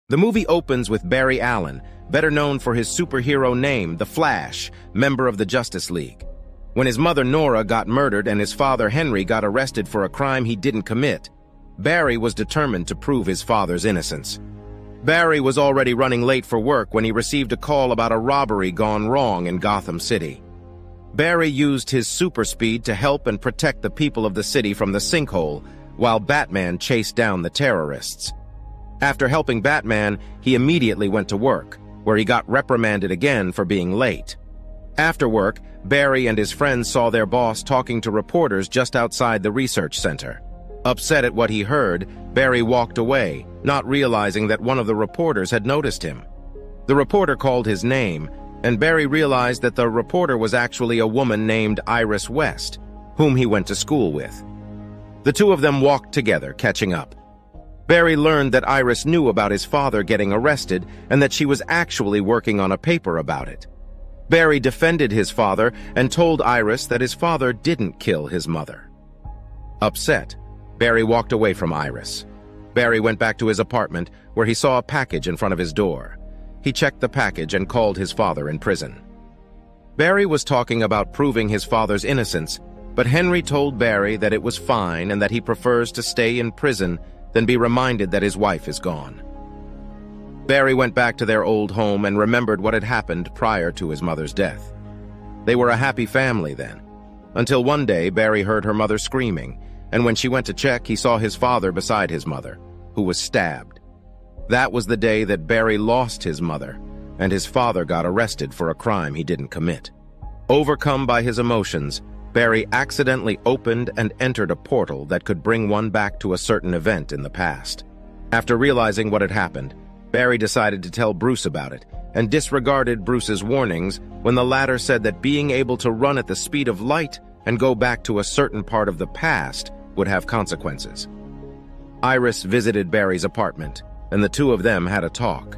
The movie opens with Barry Allen, better known for his superhero name, The Flash, member of the Justice League. When his mother Nora got murdered and his father Henry got arrested for a crime he didn't commit, Barry was determined to prove his father's innocence. Barry was already running late for work when he received a call about a robbery gone wrong in Gotham City. Barry used his super speed to help and protect the people of the city from the sinkhole, while Batman chased down the terrorists. After helping Batman, he immediately went to work, where he got reprimanded again for being late. After work, Barry and his friends saw their boss talking to reporters just outside the research center. Upset at what he heard, Barry walked away, not realizing that one of the reporters had noticed him. The reporter called his name, and Barry realized that the reporter was actually a woman named Iris West, whom he went to school with. The two of them walked together, catching up. Barry learned that Iris knew about his father getting arrested and that she was actually working on a paper about it. Barry defended his father and told Iris that his father didn't kill his mother. Upset, Barry walked away from Iris. Barry went back to his apartment, where he saw a package in front of his door. He checked the package and called his father in prison. Barry was talking about proving his father's innocence, but Henry told Barry that it was fine and that he prefers to stay in prison than be reminded that his wife is gone. Barry went back to their old home and remembered what had happened prior to his mother's death. They were a happy family then, until one day Barry heard her mother screaming, and when she went to check, he saw his father beside his mother, who was stabbed. That was the day that Barry lost his mother, and his father got arrested for a crime he didn't commit. Overcome by his emotions, Barry accidentally opened and entered a portal that could bring one back to a certain event in the past. After realizing what had happened, Barry decided to tell Bruce about it, and disregarded Bruce's warnings when the latter said that being able to run at the speed of light and go back to a certain part of the past would have consequences. Iris visited Barry's apartment, and the two of them had a talk.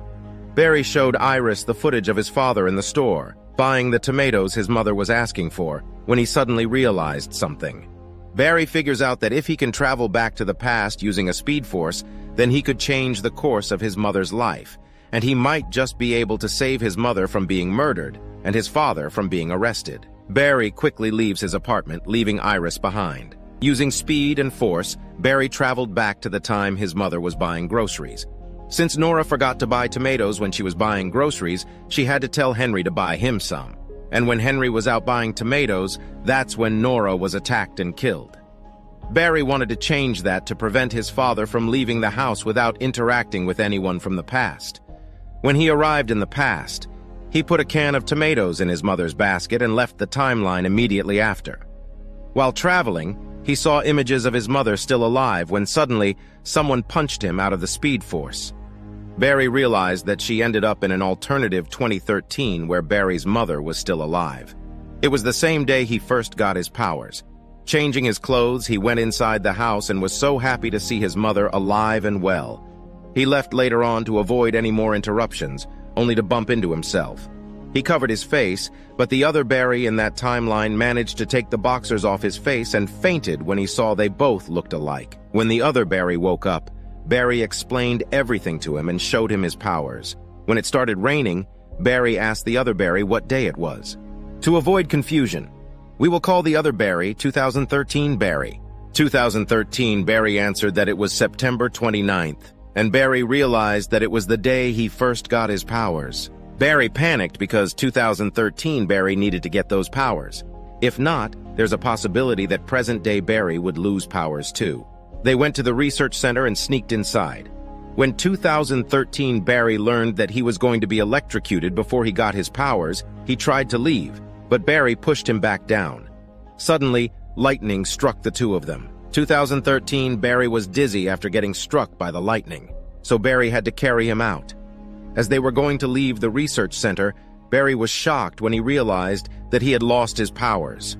Barry showed Iris the footage of his father in the store, buying the tomatoes his mother was asking for, when he suddenly realized something. Barry figures out that if he can travel back to the past using a speed force, then he could change the course of his mother's life, and he might just be able to save his mother from being murdered and his father from being arrested. Barry quickly leaves his apartment, leaving Iris behind. Using speed and force, Barry traveled back to the time his mother was buying groceries. Since Nora forgot to buy tomatoes when she was buying groceries, she had to tell Henry to buy him some. And when Henry was out buying tomatoes, that's when Nora was attacked and killed. Barry wanted to change that to prevent his father from leaving the house without interacting with anyone from the past. When he arrived in the past, he put a can of tomatoes in his mother's basket and left the timeline immediately after. While traveling, he saw images of his mother still alive when suddenly someone punched him out of the speed force. Barry realized that she ended up in an alternative 2013 where Barry's mother was still alive. It was the same day he first got his powers. Changing his clothes, he went inside the house and was so happy to see his mother alive and well. He left later on to avoid any more interruptions, only to bump into himself. He covered his face, but the other Barry in that timeline managed to take the boxers off his face and fainted when he saw they both looked alike. When the other Barry woke up, Barry explained everything to him and showed him his powers. When it started raining, Barry asked the other Barry what day it was. To avoid confusion, we will call the other Barry 2013 Barry. 2013 Barry answered that it was September 29th, and Barry realized that it was the day he first got his powers. Barry panicked because 2013 Barry needed to get those powers. If not, there's a possibility that present-day Barry would lose powers too. They went to the research center and sneaked inside. When 2013 Barry learned that he was going to be electrocuted before he got his powers, he tried to leave, but Barry pushed him back down. Suddenly, lightning struck the two of them. 2013 Barry was dizzy after getting struck by the lightning, so Barry had to carry him out. As they were going to leave the research center, Barry was shocked when he realized that he had lost his powers.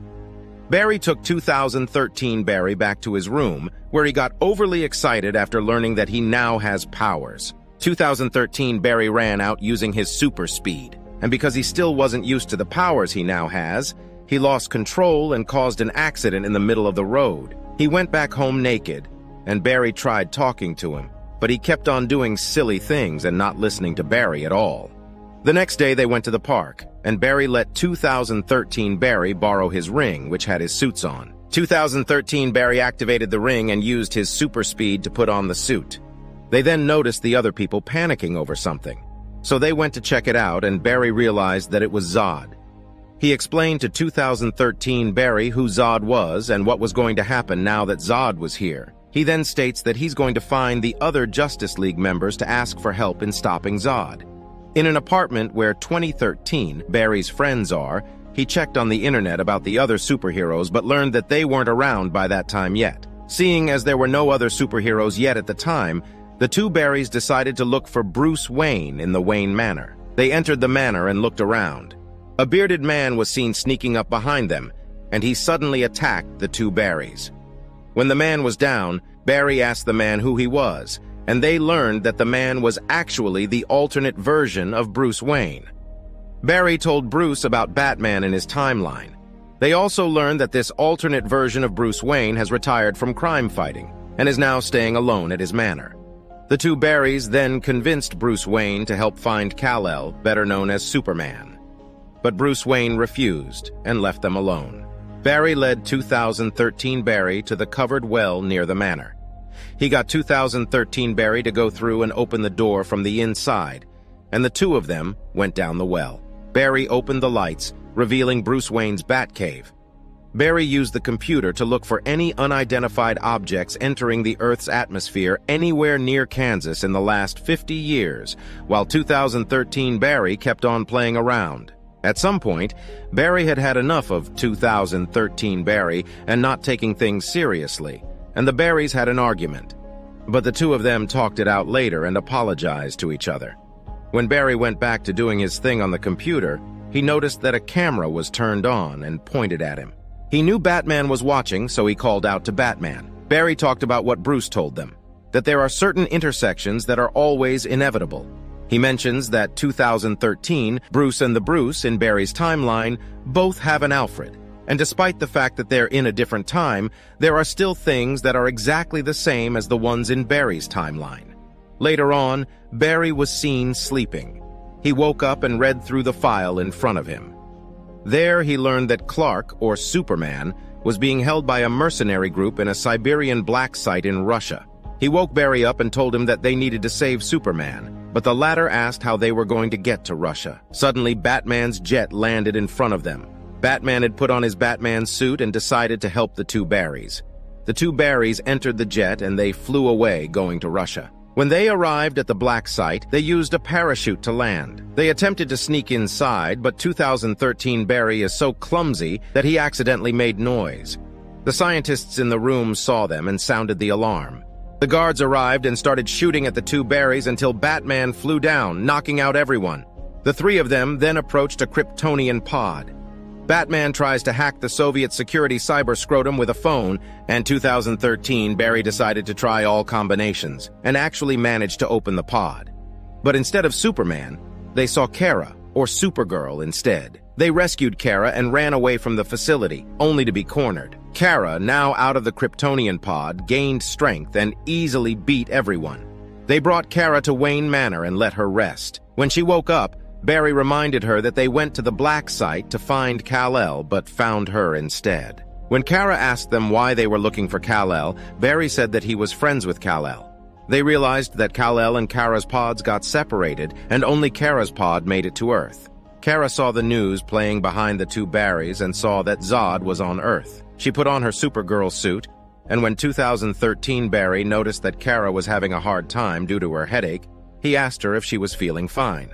Barry took 2013 Barry back to his room, where he got overly excited after learning that he now has powers. 2013 Barry ran out using his super speed, and because he still wasn't used to the powers he now has, he lost control and caused an accident in the middle of the road. He went back home naked, and Barry tried talking to him, but he kept on doing silly things and not listening to Barry at all. The next day they went to the park, and Barry let 2013 Barry borrow his ring, which had his suits on. 2013 Barry activated the ring and used his super speed to put on the suit. They then noticed the other people panicking over something. So they went to check it out, and Barry realized that it was Zod. He explained to 2013 Barry who Zod was and what was going to happen now that Zod was here. He then states that he's going to find the other Justice League members to ask for help in stopping Zod. In an apartment where 2013 Barry's friends are, he checked on the internet about the other superheroes but learned that they weren't around by that time yet. Seeing as there were no other superheroes yet at the time, the two Barrys decided to look for Bruce Wayne in the Wayne Manor. They entered the manor and looked around. A bearded man was seen sneaking up behind them, and he suddenly attacked the two Barrys. When the man was down, Barry asked the man who he was, and they learned that the man was actually the alternate version of Bruce Wayne. Barry told Bruce about Batman in his timeline. They also learned that this alternate version of Bruce Wayne has retired from crime fighting and is now staying alone at his manor. The two Barrys then convinced Bruce Wayne to help find Kal-El, better known as Superman. But Bruce Wayne refused and left them alone. Barry led 2013 Barry to the covered well near the manor. He got 2013 Barry to go through and open the door from the inside, and the two of them went down the well. Barry opened the lights, revealing Bruce Wayne's Batcave. Barry used the computer to look for any unidentified objects entering the Earth's atmosphere anywhere near Kansas in the last 50 years, while 2013 Barry kept on playing around. At some point, Barry had had enough of 2013 Barry and not taking things seriously, and the Barrys had an argument. But the two of them talked it out later and apologized to each other. When Barry went back to doing his thing on the computer, he noticed that a camera was turned on and pointed at him. He knew Batman was watching, so he called out to Batman. Barry talked about what Bruce told them, that there are certain intersections that are always inevitable. He mentions that 2013, Bruce and the Bruce in Barry's timeline both have an Alfred, and despite the fact that they're in a different time, there are still things that are exactly the same as the ones in Barry's timeline. Later on, Barry was seen sleeping. He woke up and read through the file in front of him. There he learned that Clark, or Superman, was being held by a mercenary group in a Siberian black site in Russia. He woke Barry up and told him that they needed to save Superman, but the latter asked how they were going to get to Russia. Suddenly, Batman's jet landed in front of them. Batman had put on his Batman suit and decided to help the two Barrys. The two Barrys entered the jet and they flew away, going to Russia. When they arrived at the black site, they used a parachute to land. They attempted to sneak inside, but 2013 Barry is so clumsy that he accidentally made noise. The scientists in the room saw them and sounded the alarm. The guards arrived and started shooting at the two Barrys until Batman flew down, knocking out everyone. The three of them then approached a Kryptonian pod. Batman tries to hack the Soviet security cyber scrotum with a phone, and 2013 Barry decided to try all combinations, and actually managed to open the pod. But instead of Superman, they saw Kara, or Supergirl, instead. They rescued Kara and ran away from the facility, only to be cornered. Kara, now out of the Kryptonian pod, gained strength and easily beat everyone. They brought Kara to Wayne Manor and let her rest. When she woke up, Barry reminded her that they went to the black site to find Kal-El, but found her instead. When Kara asked them why they were looking for Kal-El, Barry said that he was friends with Kal-El. They realized that Kal-El and Kara's pods got separated, and only Kara's pod made it to Earth. Kara saw the news playing behind the two Barrys and saw that Zod was on Earth. She put on her Supergirl suit, and when 2013 Barry noticed that Kara was having a hard time due to her headache, he asked her if she was feeling fine.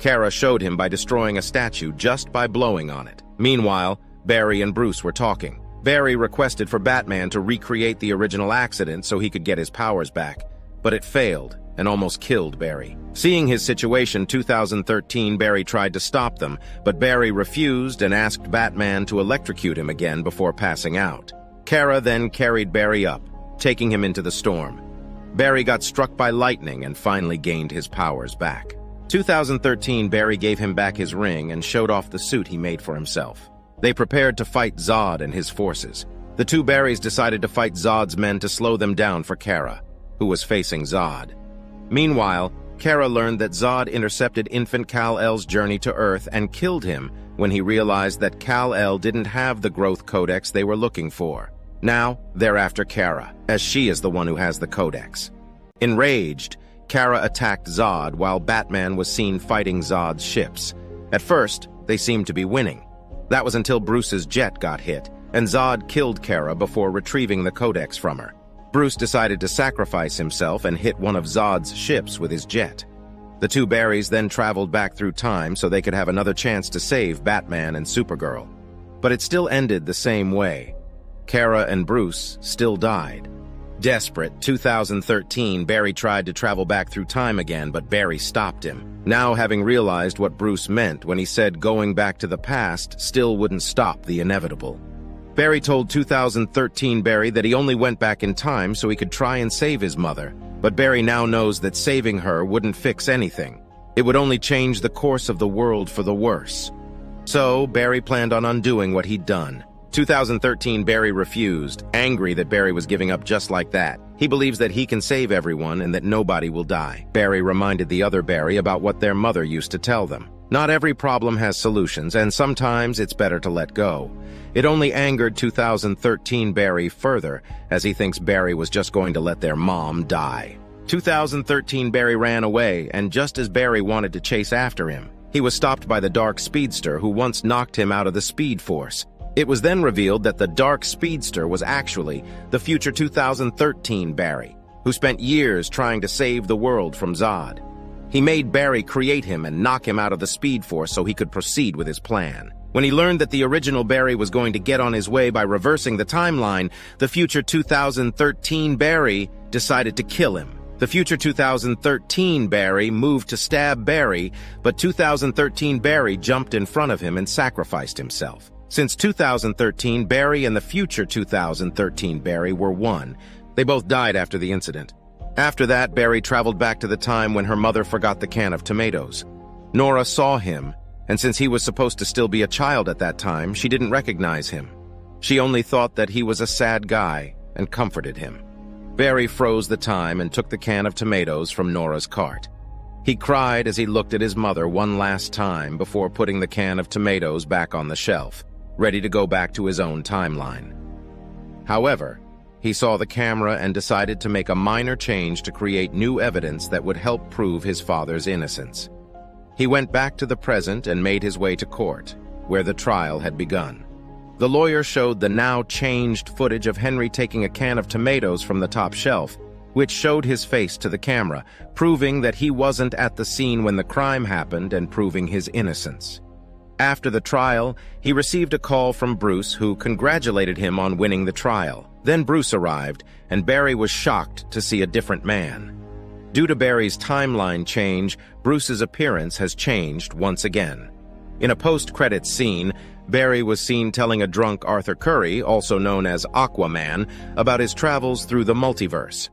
Kara showed him by destroying a statue just by blowing on it. Meanwhile, Barry and Bruce were talking. Barry requested for Batman to recreate the original accident so he could get his powers back, but it failed and almost killed Barry. Seeing his situation, 2013 Barry tried to stop them, but Barry refused and asked Batman to electrocute him again before passing out. Kara then carried Barry up, taking him into the storm. Barry got struck by lightning and finally gained his powers back. 2013 Barry gave him back his ring and showed off the suit he made for himself. They prepared to fight Zod and his forces. The two Barrys decided to fight Zod's men to slow them down for Kara, who was facing Zod. Meanwhile, Kara learned that Zod intercepted infant Kal-El's journey to Earth and killed him when he realized that Kal-El didn't have the growth codex they were looking for. Now, they're after Kara, as she is the one who has the codex. Enraged, Kara attacked Zod while Batman was seen fighting Zod's ships. At first, they seemed to be winning. That was until Bruce's jet got hit, and Zod killed Kara before retrieving the codex from her. Bruce decided to sacrifice himself and hit one of Zod's ships with his jet. The two Barrys then traveled back through time so they could have another chance to save Batman and Supergirl. But it still ended the same way. Kara and Bruce still died. Desperate, 2013, Barry tried to travel back through time again, but Barry stopped him, now having realized what Bruce meant when he said going back to the past still wouldn't stop the inevitable. Barry told 2013 Barry that he only went back in time so he could try and save his mother, but Barry now knows that saving her wouldn't fix anything. It would only change the course of the world for the worse. So, Barry planned on undoing what he'd done. 2013 Barry refused, angry that Barry was giving up just like that. He believes that he can save everyone and that nobody will die. Barry reminded the other Barry about what their mother used to tell them. Not every problem has solutions, and sometimes it's better to let go. It only angered 2013 Barry further, as he thinks Barry was just going to let their mom die. 2013 Barry ran away, and just as Barry wanted to chase after him, he was stopped by the Dark Speedster who once knocked him out of the Speed Force. It was then revealed that the Dark Speedster was actually the future 2013 Barry, who spent years trying to save the world from Zod. He made Barry create him and knock him out of the Speed Force so he could proceed with his plan. When he learned that the original Barry was going to get on his way by reversing the timeline, the future 2013 Barry decided to kill him. The future 2013 Barry moved to stab Barry, but 2013 Barry jumped in front of him and sacrificed himself. Since 2013, Barry and the future 2013 Barry were one. They both died after the incident. After that, Barry traveled back to the time when her mother forgot the can of tomatoes. Nora saw him, and since he was supposed to still be a child at that time, she didn't recognize him. She only thought that he was a sad guy and comforted him. Barry froze the time and took the can of tomatoes from Nora's cart. He cried as he looked at his mother one last time before putting the can of tomatoes back on the shelf, ready to go back to his own timeline. However, he saw the camera and decided to make a minor change to create new evidence that would help prove his father's innocence. He went back to the present and made his way to court, where the trial had begun. The lawyer showed the now changed footage of Henry taking a can of tomatoes from the top shelf, which showed his face to the camera, proving that he wasn't at the scene when the crime happened and proving his innocence. After the trial, he received a call from Bruce, who congratulated him on winning the trial. Then Bruce arrived, and Barry was shocked to see a different man. Due to Barry's timeline change, Bruce's appearance has changed once again. In a post-credits scene, Barry was seen telling a drunk Arthur Curry, also known as Aquaman, about his travels through the multiverse.